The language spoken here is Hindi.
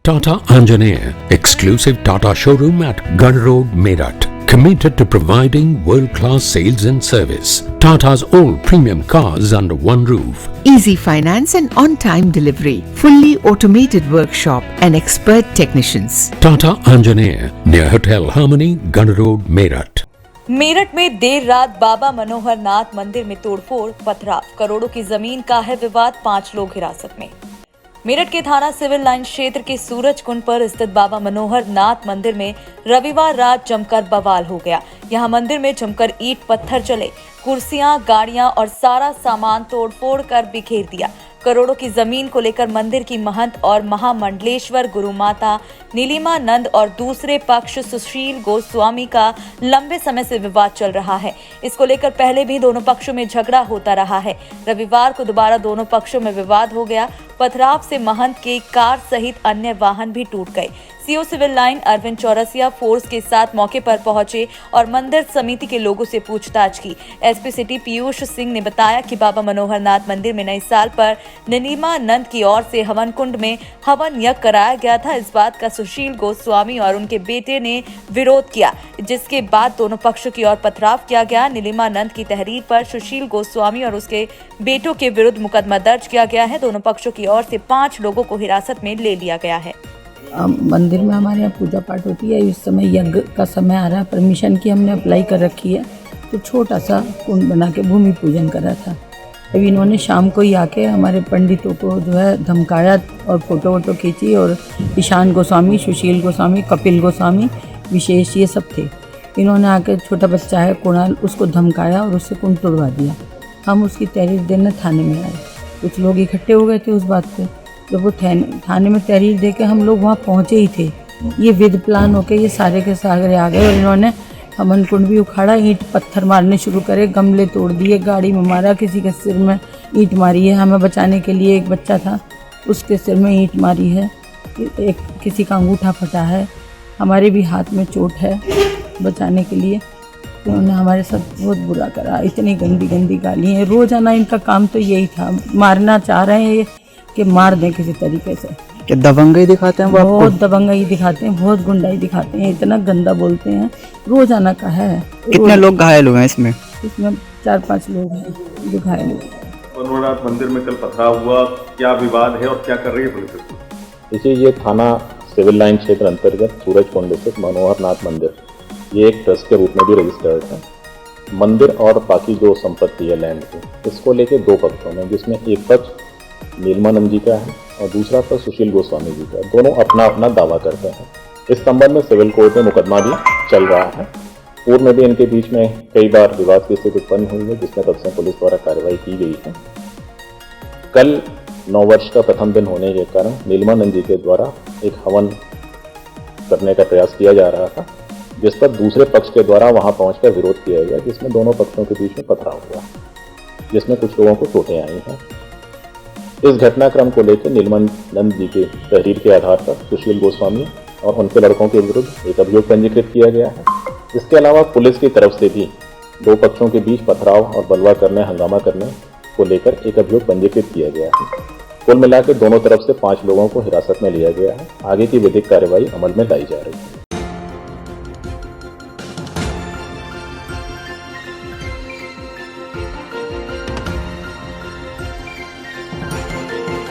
Tata Anjaneya, exclusive Tata showroom at Gun Road, Meerut. Committed to providing world-class sales and service. Tata's all premium cars under one roof. Easy finance and on-time delivery. Fully automated workshop and expert technicians. Tata Anjaneya, near Hotel Harmony, Gun Road, Meerut. Meerut में देर रात बाबा मनोहर नाथ मंदिर में तोड़फोड़, पथराव, करोड़ों की जमीन का है विवाद, 5 लोग हिरासत में। मेरठ के थाना सिविल लाइन क्षेत्र के सूरज कुंड पर स्थित बाबा मनोहर नाथ मंदिर में रविवार रात जमकर बवाल हो गया। यहां मंदिर में जमकर ईंट पत्थर चले, कुर्सियां, गाड़ियां और सारा सामान तोड़फोड़ कर बिखेर दिया। करोड़ों की जमीन को लेकर मंदिर की महंत और महामंडलेश्वर गुरु माता नीलिमा नंद और दूसरे पक्ष सुशील गोस्वामी का लंबे समय से विवाद चल रहा है। इसको लेकर पहले भी दोनों पक्षों में झगड़ा होता रहा है। रविवार को दोबारा दोनों पक्षों में विवाद हो गया। पथराव से महंत के कार सहित अन्य वाहन भी टूट गए। CO civil line Arvind Chaurasia force के साथ मौके पर पहुंचे और मंदिर समिति के लोगों से पूछताछ की। एसपी सिटी पीयूष सिंह ने बताया कि बाबा मनोहर नाथ मंदिर में नए साल पर नीलिमा नंद की ओर से हवन कुंड में हवन यज्ञ कराया गया था। इस बात का सुशील गोस्वामी और उनके बेटे ने विरोध किया, जिसके बाद दोनों पक्षों की ओर पथराव किया गया। नीलिमा नंद की तहरीर पर सुशील गोस्वामी और उसके बेटों के विरुद्ध मुकदमा दर्ज किया गया है। दोनों पक्षों की ओर से 5 लोगों को हिरासत में ले लिया गया है। मंदिर में हमारे यहाँ पूजा पाठ होती है। इस समय यज्ञ का समय आ रहा है। परमिशन की हमने अप्लाई कर रखी है, तो छोटा सा कुंड बना के भूमि पूजन करा था। अभी इन्होंने शाम को ही आके हमारे पंडितों को जो है धमकाया और फोटो वोटो खींची। और ईशान गोस्वामी, सुशील गोस्वामी, कपिल गोस्वामी, विशेष, ये सब थे। इन्होंने आके छोटा बच्चा है कुणाल, उसको धमकाया और उससे कुंड तोड़वा दिया। हम उसकी तहरीर देने थाने में आए। कुछ लोग इकट्ठे हो गए थे उस बात पे। जब वो थाने में तहरीर दे के हम लोग वहाँ पहुँचे ही थे, ये विद प्लान होके ये सारे के सारे आ गए और इन्होंने हवन कुंड भी उखाड़ा, ईंट पत्थर मारने शुरू करे, गमले तोड़ दिए, गाड़ी में मारा, किसी के सिर में ईंट मारी है। हमें बचाने के लिए एक बच्चा था, उसके सिर में ईंट मारी है। एक किसी का अंगूठा फटा है, हमारे भी हाथ में चोट है। बचाने के लिए उन्होंने हमारे साथ बहुत बुरा करा। इतनी गंदी गंदी गाली हैं। रोजाना इनका काम तो यही था, मारना चाह रहे हैं कि मार दें किसी तरीके से। कि दबंगई दिखाते हैं वो आपको? बहुत दबंगई दिखाते हैं, बहुत गुंडाई दिखाते हैं, इतना गंदा बोलते हैं। रोजाना का है। कितने लोग घायल हुए हैं इसमें? इसमें 4-5 लोग हैं जो घायल हुए। मनोहरनाथ मंदिर में कल पथराव हुआ, क्या विवाद है और क्या कर रही है पुलिस? देखिए, ये थाना सिविल लाइन क्षेत्र अंतर्गत सूरज कुंड स्थित मनोहरनाथ मंदिर, ये एक ट्रस्ट के रूप में भी रजिस्टर्ड है। मंदिर और बाकी जो संपत्ति है लैंड की, इसको लेके 2 पक्षों में, जिसमें एक पक्ष नीलमानंद जी का है और दूसरा पक्ष सुशील गोस्वामी जी का। दोनों अपना अपना दावा करते हैं। इस संबंध में सिविल कोर्ट में मुकदमा भी चल रहा है। पूर्व में भी इनके बीच में कई बार विवाद की स्थिति उत्पन्न हुई है, जिसमें तब से पुलिस द्वारा कार्रवाई की गई है। कल 9 वर्ष का प्रथम दिन होने के कारण नीलमानंद जी के द्वारा एक हवन करने का प्रयास किया जा रहा था, जिस पर दूसरे पक्ष के द्वारा वहां पहुंचकर विरोध किया गया, जिसमें दोनों पक्षों के बीच में पथराव हुआ, जिसमें कुछ लोगों को चोटें आई हैं। इस घटनाक्रम को लेकर नीलमानंद जी के तहरीर के आधार पर सुशील गोस्वामी और उनके लड़कों के विरुद्ध एक अभियोग पंजीकृत किया गया है। इसके अलावा पुलिस की तरफ से भी 2 पक्षों के बीच पथराव और बलवा करने, हंगामा करने को लेकर एक अभियोग पंजीकृत किया गया है। कुल मिलाकर दोनों तरफ से 5 लोगों को हिरासत में लिया गया है। आगे की विधिक कार्रवाई अमल में लाई जा रही है।